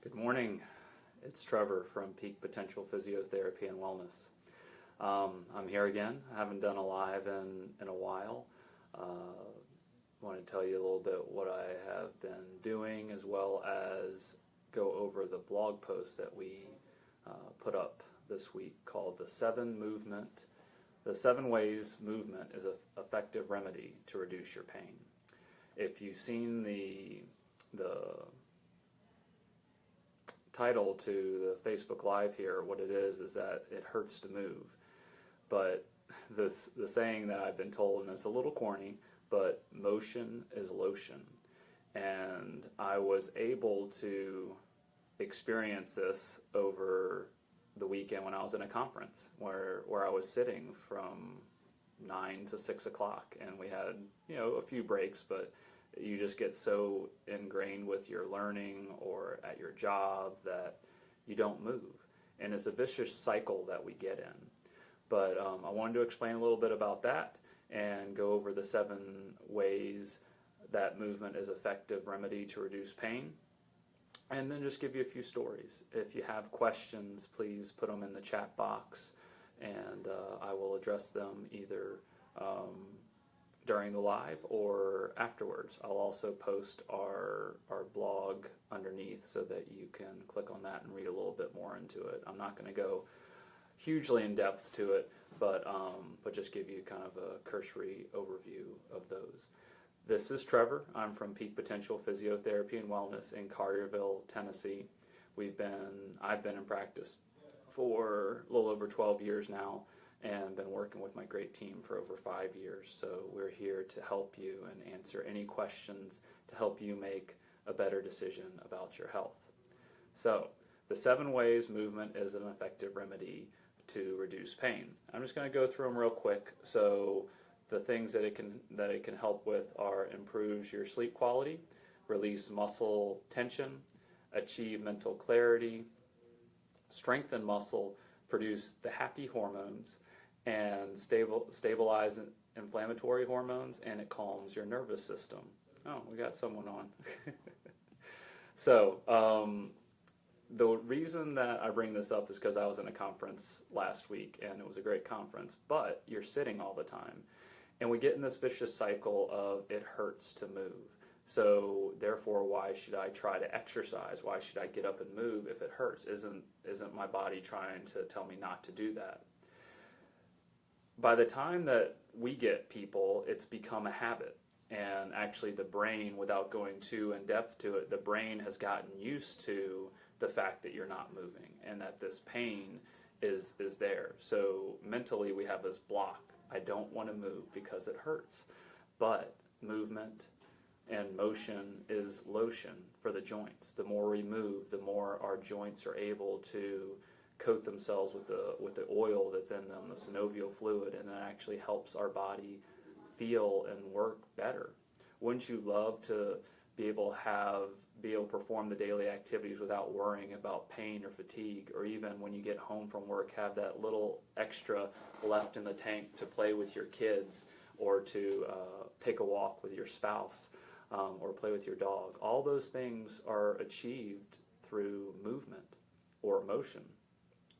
Good morning. It's Trevor from Peak Potential Physiotherapy and Wellness. I'm here again. I haven't done a live in a while. Want to tell you a little bit what I have been doing, as well as go over the blog post that we put up this week called The 7 Ways Movement is an Effective Remedy to Reduce Your Pain. If you've seen the title to the Facebook Live here, what it is that it hurts to move. But the saying that I've been told, and it's a little corny, but motion is lotion. And I was able to experience this over the weekend when I was in a conference where I was sitting from 9 to 6 o'clock, and we had a few breaks, but you just get so ingrained with your learning or at your job that you don't move. And it's a vicious cycle that we get in. But I wanted to explain a little bit about that and go over the 7 ways that movement is an effective remedy to reduce pain. And then just give you a few stories. If you have questions, please put them in the chat box, and I will address them either during the live or afterwards. I'll also post our blog underneath so that you can click on that and read a little bit more into it. I'm not going to go hugely in depth to it, but just give you kind of a cursory overview of those. This is Trevor. I'm from Peak Potential Physiotherapy and Wellness in Carterville, Tennessee. I've been in practice for a little over 12 years now, and been working with my great team for over 5 years. So we're here to help you and answer any questions to help you make a better decision about your health. So the 7 ways movement is an effective remedy to reduce pain. I'm just going to go through them real quick. So the things that it can help with are improves your sleep quality, release muscle tension, achieve mental clarity, strengthen muscle, produce the happy hormones, and stabilize inflammatory hormones, and it calms your nervous system. Oh, we got someone on. So the reason that I bring this up is because I was in a conference last week, and it was a great conference, but you're sitting all the time. And we get in this vicious cycle of it hurts to move. So therefore, why should I try to exercise? Why should I get up and move if it hurts? Isn't my body trying to tell me not to do that? By the time that we get people, it's become a habit. And actually the brain, without going too in depth to it, the brain has gotten used to the fact that you're not moving and that this pain is there. So mentally we have this block. I don't want to move because it hurts. But movement and motion is lotion for the joints. The more we move, the more our joints are able to coat themselves with the oil that's in them, the synovial fluid, and it actually helps our body feel and work better. Wouldn't you love to be able to perform the daily activities without worrying about pain or fatigue, or even when you get home from work, have that little extra left in the tank to play with your kids, or to take a walk with your spouse, or play with your dog? All those things are achieved through movement or motion.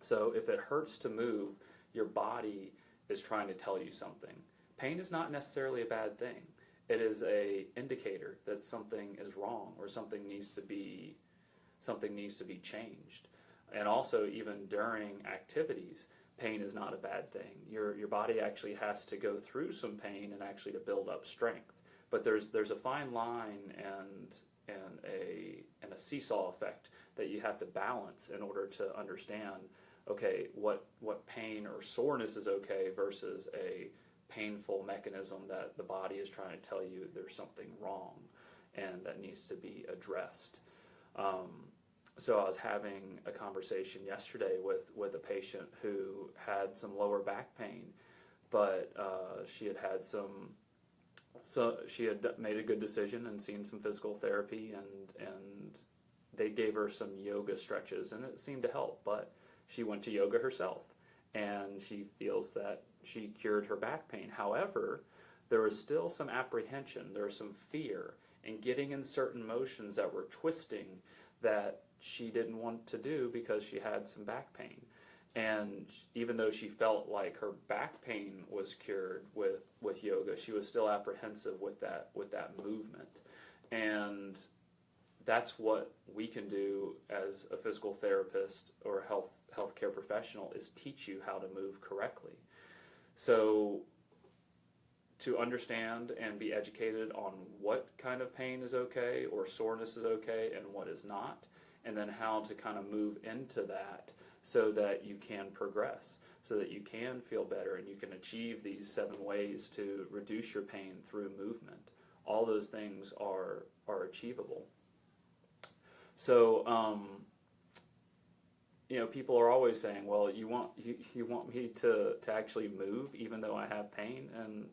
So if it hurts to move, your body is trying to tell you something. Pain is not necessarily a bad thing. It is an indicator that something is wrong, or something needs to be changed. And also, even during activities, pain is not a bad thing. Your body actually has to go through some pain and actually to build up strength. But there's a fine line and a seesaw effect that you have to balance in order to understand, okay, what pain or soreness is okay versus a painful mechanism that the body is trying to tell you there's something wrong and that needs to be addressed. So I was having a conversation yesterday with a patient who had some lower back pain, but she had made a good decision and seen some physical therapy, and they gave her some yoga stretches, and it seemed to help. But she went to yoga herself, and she feels that she cured her back pain. However, there was still some apprehension, there was some fear in getting in certain motions that were twisting that she didn't want to do because she had some back pain. And even though she felt like her back pain was cured with yoga, she was still apprehensive with that movement. And that's what we can do as a physical therapist or healthcare professional, is teach you how to move correctly. So to understand and be educated on what kind of pain is okay or soreness is okay and what is not, and then how to kind of move into that so that you can progress, so that you can feel better and you can achieve these 7 ways to reduce your pain through movement. All those things are achievable. So, people are always saying, well, you want me to actually move even though I have pain? And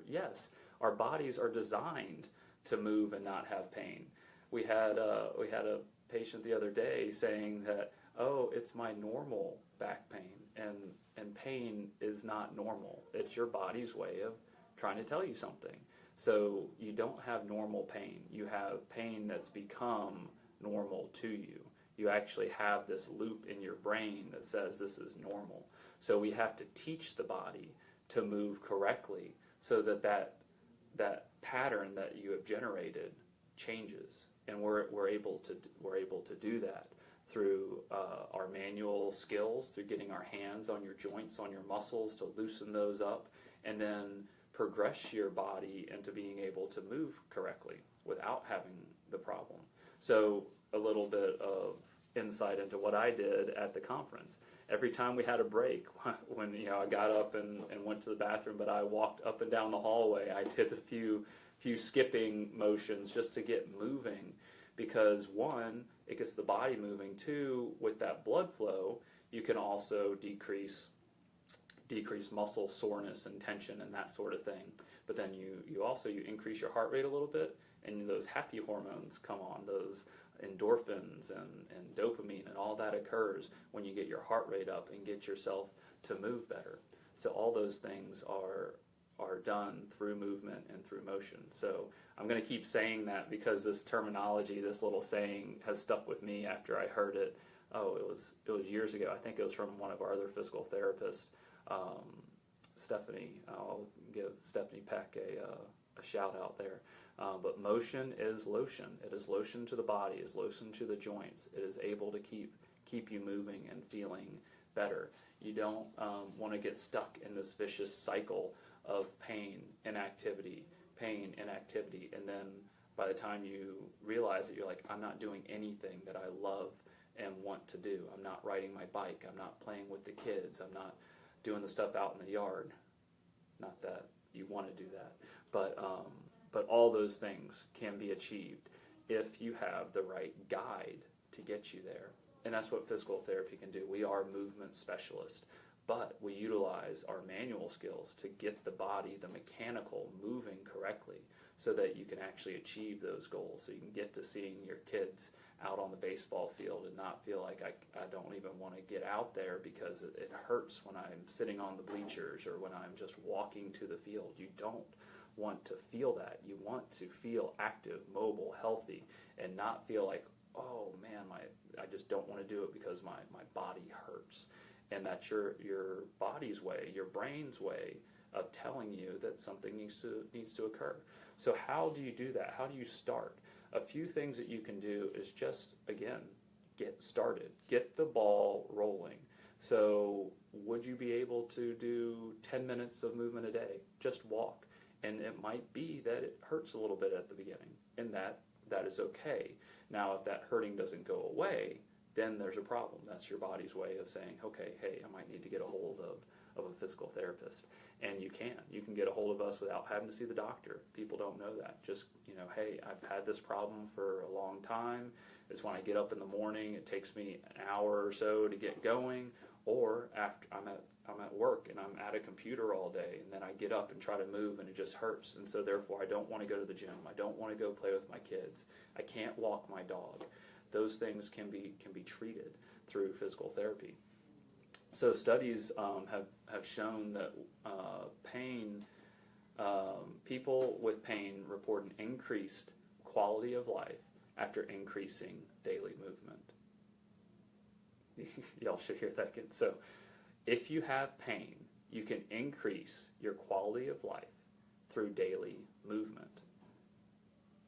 yes, our bodies are designed to move and not have pain. We had a patient the other day saying that, oh, it's my normal back pain, and pain is not normal. It's your body's way of trying to tell you something. So you don't have normal pain. You have pain that's become normal to you. You actually have this loop in your brain that says this is normal. So we have to teach the body to move correctly so that pattern that you have generated changes, and we're able to do that through our manual skills, through getting our hands on your joints, on your muscles to loosen those up, and then progress your body into being able to move correctly without having the problem. So a little bit of insight into what I did at the conference. Every time we had a break, when I got up and went to the bathroom, but I walked up and down the hallway, I did a few skipping motions just to get moving, because 1, it gets the body moving. 2, with that blood flow, you can also decrease muscle soreness and tension and that sort of thing. But then you also increase your heart rate a little bit, and those happy hormones come on, those endorphins and dopamine, and all that occurs when you get your heart rate up and get yourself to move better. So all those things are done through movement and through motion. So I'm going to keep saying that because this terminology, this little saying, has stuck with me after I heard it. Oh, it was years ago. I think it was from one of our other physical therapists, Stephanie. I'll give Stephanie Peck a shout out there. But motion is lotion. It is lotion to the body. It is lotion to the joints. It is able to keep you moving and feeling better. You don't want to get stuck in this vicious cycle of pain, inactivity, and then by the time you realize that, you're like, I'm not doing anything that I love and want to do. I'm not riding my bike. I'm not playing with the kids. I'm not doing the stuff out in the yard. Not that you want to do that, but all those things can be achieved if you have the right guide to get you there. And that's what physical therapy can do. We are movement specialists, but we utilize our manual skills to get the body, the mechanical, moving correctly so that you can actually achieve those goals. So you can get to seeing your kids out on the baseball field and not feel like I don't even want to get out there because it hurts when I'm sitting on the bleachers or when I'm just walking to the field. You don't want to feel that. You want to feel active, mobile, healthy, and not feel like, oh man, I just don't want to do it because my body hurts. And that's your body's way, your brain's way of telling you that something needs to occur. So how do you do that? How do you start? A few things that you can do is just, again, get started. Get the ball rolling. So would you be able to do 10 minutes of movement a day? Just walk. And it might be that it hurts a little bit at the beginning, and that is okay. Now, if that hurting doesn't go away, then there's a problem. That's your body's way of saying, okay, hey, I might need to get a hold of a physical therapist. And you can get a hold of us without having to see the doctor. People don't know that. Just, hey, I've had this problem for a long time. It's when I get up in the morning, it takes me an hour or so to get going, or after I'm at work and I'm at a computer all day, and then I get up and try to move and it just hurts, and so therefore I don't want to go to the gym. I don't want to go play with my kids. I can't walk my dog. Those things can be treated through physical therapy. So studies have shown that people with pain report an increased quality of life after increasing daily movement. Y'all should hear that again. So if you have pain, you can increase your quality of life through daily movement.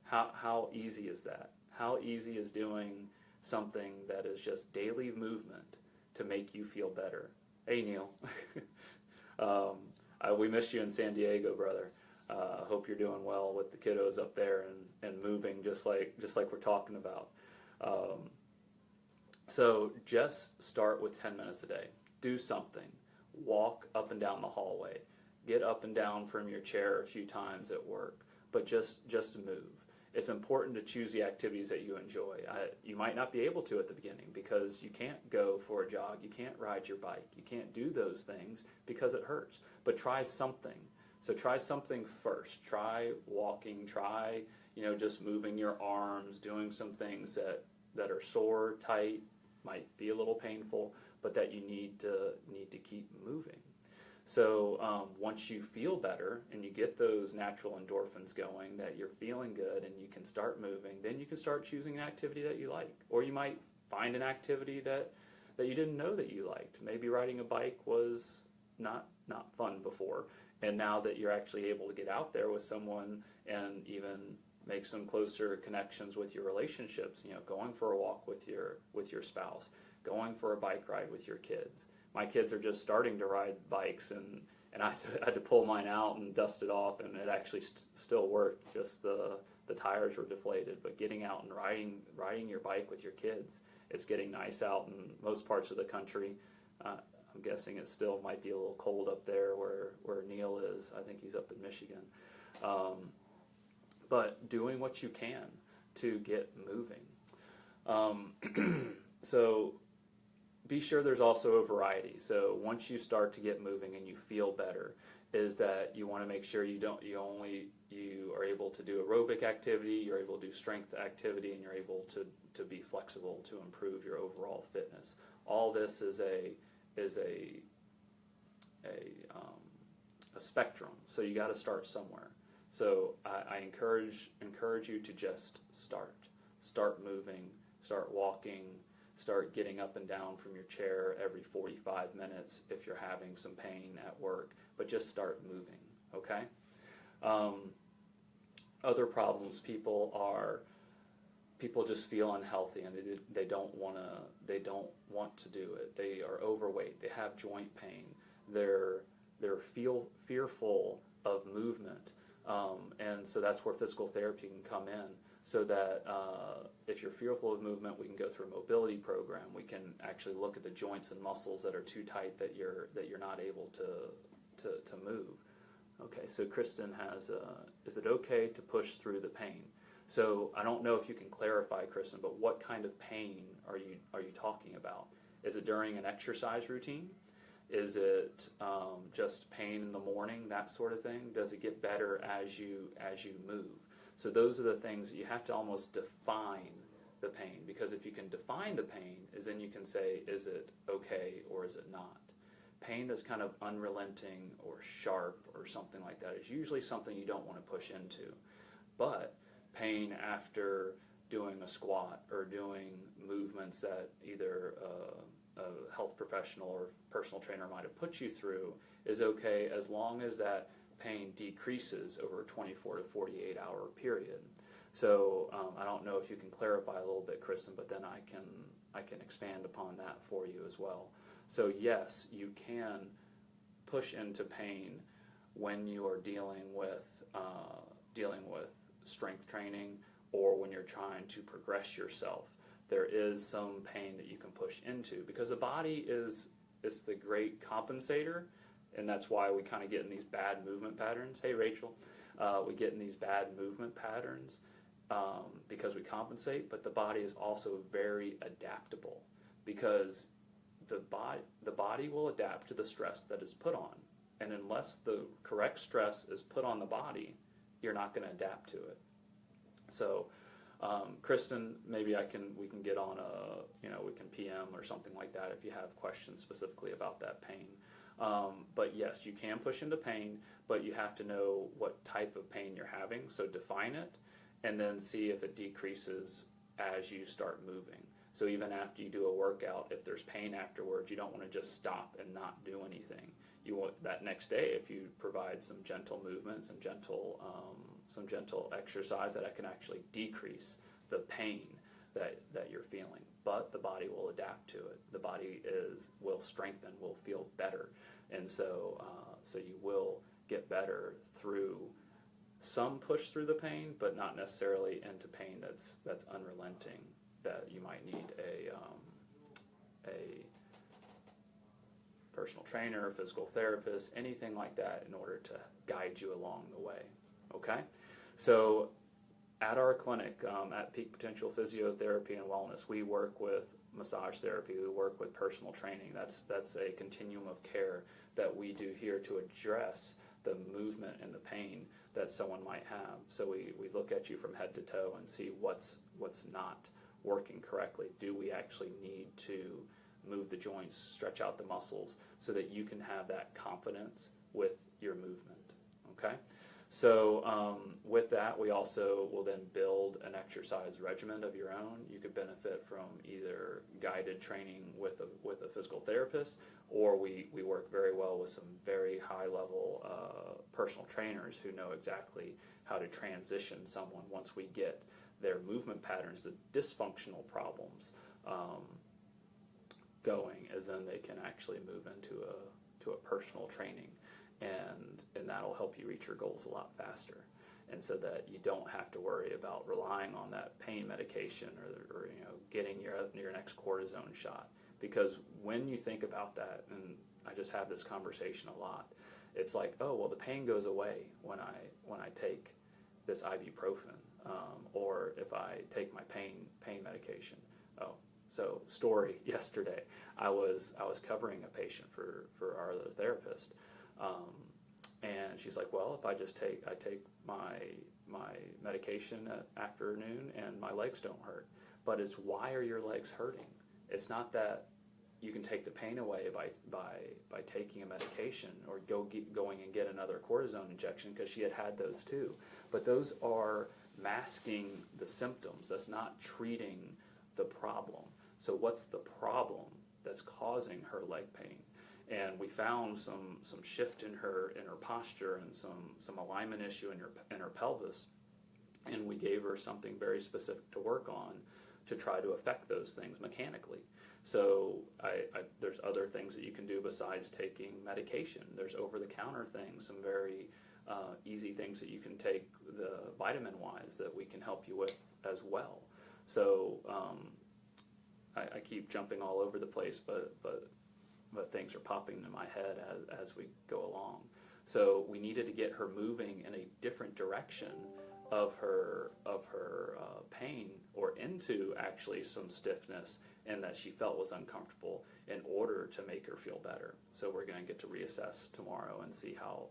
How easy is that? How easy is doing something that is just daily movement to make you feel better? Hey, Neil. We missed you in San Diego, brother. Hope you're doing well with the kiddos up there and moving just like we're talking about. So just start with 10 minutes a day. Do something. Walk up and down the hallway. Get up and down from your chair a few times at work, but just move. It's important to choose the activities that you enjoy. You might not be able to at the beginning because you can't go for a jog, you can't ride your bike, you can't do those things because it hurts. But try something. So try something first. Try walking, try, just moving your arms, doing some things that are sore, tight, might be a little painful, but that you need to keep moving. So once you feel better and you get those natural endorphins going, that you're feeling good and you can start moving, then you can start choosing an activity that you like. Or you might find an activity that you didn't know that you liked. Maybe riding a bike was not fun before, and now that you're actually able to get out there with someone and even make some closer connections with your relationships, going for a walk with your spouse, going for a bike ride with your kids. My kids are just starting to ride bikes, and I had to pull mine out and dust it off, and it actually still worked. Just the tires were deflated. But getting out and riding your bike with your kids, it's getting nice out in most parts of the country. I'm guessing it still might be a little cold up there where Neil is. I think he's up in Michigan. But doing what you can to get moving. So be sure there's also a variety. So once you start to get moving and you feel better, is that you want to make sure you are able to do aerobic activity, you're able to do strength activity, and you're able to be flexible to improve your overall fitness. All this is a spectrum. So you got to start somewhere. So I encourage you to just start moving, start walking, start getting up and down from your chair every 45 minutes if you're having some pain at work, but just start moving, okay? Other problems, people just feel unhealthy and they don't want to do it. They are overweight, they have joint pain, they're fearful of movement. And so that's where physical therapy can come in, so that if you're fearful of movement, we can go through a mobility program. We can actually look at the joints and muscles that are too tight that you're not able to move. Okay, so Kristen has, is it okay to push through the pain? So I don't know if you can clarify, Kristen, but what kind of pain are you talking about? Is it during an exercise routine? Is it just pain in the morning, that sort of thing? Does it get better as you move? So those are the things that you have to almost define the pain, because if you can define the pain, then you can say, is it okay or is it not? Pain that's kind of unrelenting or sharp or something like that is usually something you don't want to push into. But pain after doing a squat or doing movements that either a health professional or personal trainer might have put you through is okay, as long as that pain decreases over a 24 to 48 hour period. So I don't know if you can clarify a little bit, Kristen, but then I can expand upon that for you as well. So yes, you can push into pain when you are dealing with strength training, or when you're trying to progress yourself. There is some pain that you can push into, because the body is the great compensator, and that's why we kind of get in these bad movement patterns. Hey, Rachel. We get in these bad movement patterns because we compensate, but the body is also very adaptable, because the body will adapt to the stress that is put on, and unless the correct stress is put on the body, you're not going to adapt to it. So Kristen, maybe we can get on we can PM or something like that if you have questions specifically about that pain. But yes, you can push into pain, but you have to know what type of pain you're having. So define it, and then see if it decreases as you start moving. So even after you do a workout, if there's pain afterwards, you don't want to just stop and not do anything. You want that next day, if you provide some gentle movement, some gentle exercise, that can actually decrease the pain that you're feeling. But the body will adapt to it. The body will strengthen, will feel better, and so you will get better through some push through the pain, but not necessarily into pain that's unrelenting, that you might need a personal trainer, a physical therapist, anything like that in order to guide you along the way. Okay? So at our clinic, at Peak Potential Physiotherapy and Wellness, we work with massage therapy, we work with personal training. That's a continuum of care that we do here to address the movement and the pain that someone might have. So we look at you from head to toe and see what's not working correctly. Do we actually need to move the joints, stretch out the muscles, so that you can have that confidence with your movement? Okay? So with that, we also will then build an exercise regimen of your own. You could benefit from either guided training with a physical therapist, or we work very well with some very high-level personal trainers who know exactly how to transition someone once we get their movement patterns, the dysfunctional problems going, as then they can actually move into a personal training. And that'll help you reach your goals a lot faster, and so that you don't have to worry about relying on that pain medication or getting your next cortisone shot. Because when you think about that, and I just have this conversation a lot, it's like, oh well, the pain goes away when I take this ibuprofen, or if I take my pain medication. Oh, so story yesterday, I was covering a patient for our other therapist. And she's like, well, if I take my medication at afternoon and my legs don't hurt. But it's, why are your legs hurting? It's not that you can take the pain away by taking a medication or going and get another cortisone injection, because she had those too. But those are masking the symptoms. That's not treating the problem. So what's the problem that's causing her leg pain? And we found some shift in her posture and some alignment issue in her pelvis, and we gave her something very specific to work on to try to affect those things mechanically. So there's other things that you can do besides taking medication. There's over-the-counter things, some very easy things that you can take, the vitamin-wise, that we can help you with as well. So I keep jumping all over the place, but things are popping in my head as we go along. So we needed to get her moving in a different direction of her pain, or into actually some stiffness, and that she felt was uncomfortable, in order to make her feel better. So we're going to get to reassess tomorrow and see how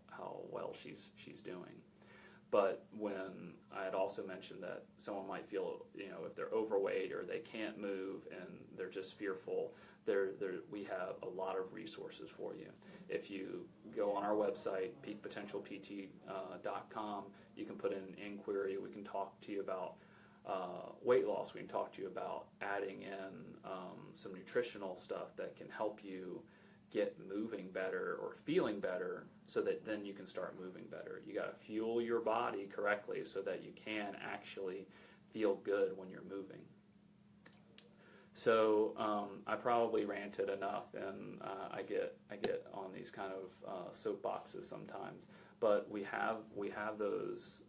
well she's doing. But when I had also mentioned that someone might feel, if they're overweight or they can't move and they're just fearful, we have a lot of resources for you. If you go on our website, peakpotentialpt.com, you can put in an inquiry. We can talk to you about weight loss. We can talk to you about adding in some nutritional stuff that can help you get moving better or feeling better, so that then you can start moving better. You got to fuel your body correctly so that you can actually feel good when you're moving. So I probably ranted enough, and I get on these kind of soapboxes sometimes. But we have those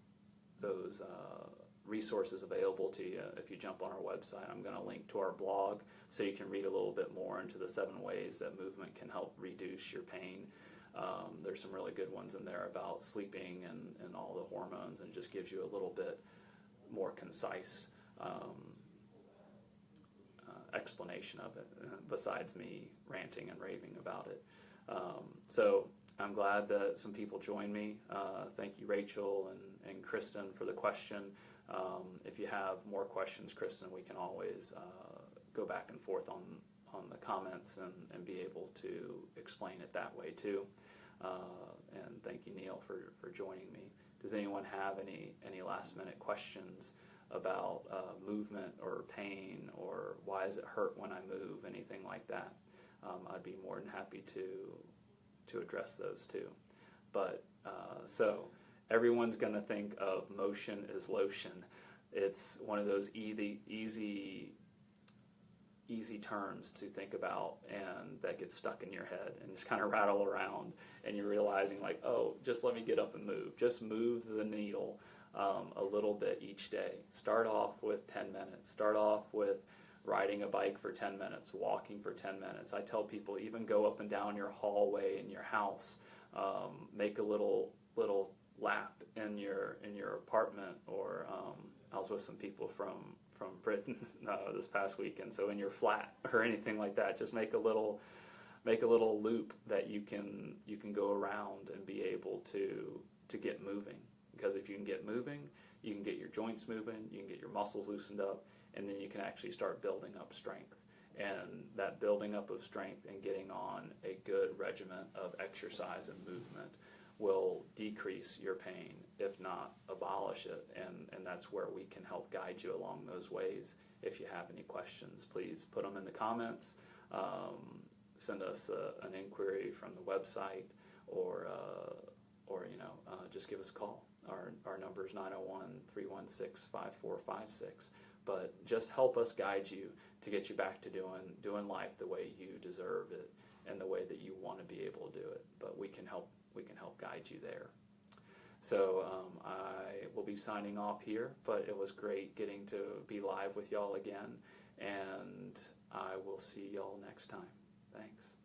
resources available to you if you jump on our website. I'm going to link to our blog so you can read a little bit more into the 7 ways that movement can help reduce your pain. There's some really good ones in there about sleeping and all the hormones, and just gives you a little bit more concise explanation of it, besides me ranting and raving about it. So I'm glad that some people joined me. Thank you, Rachel and Kristen, for the question. If you have more questions, Kristen, we can always go back and forth on the comments and be able to explain it that way too. And thank you, Neil, for joining me. Does anyone have any last minute questions about movement or pain or why does it hurt when I move, anything like that. I'd be more than happy to address those too. But so everyone's going to think of motion as lotion. It's one of those easy terms to think about, and that gets stuck in your head and just kind of rattle around, and you're realizing like, oh, just let me get up and move. Just move the needle a little bit each day. Start off with 10 minutes. Start off with riding a bike for 10 minutes, walking for 10 minutes. I tell people even go up and down your hallway in your house, make a little lap in your apartment, or I was with some people from Britain this past weekend, so in your flat or anything like that, just make a little loop that you can go around and be able to get moving. Because if you can get moving, you can get your joints moving, you can get your muscles loosened up, and then you can actually start building up strength. And that building up of strength and getting on a good regimen of exercise and movement will decrease your pain, if not abolish it. And that's where we can help guide you along those ways. If you have any questions, please put them in the comments. Send us an inquiry from the website, or just give us a call. Our number is 901-316-5456. But just help us guide you to get you back to doing life the way you deserve it and the way that you want to be able to do it. But we can help guide you there. So I will be signing off here, but it was great getting to be live with y'all again, and I will see y'all next time. Thanks.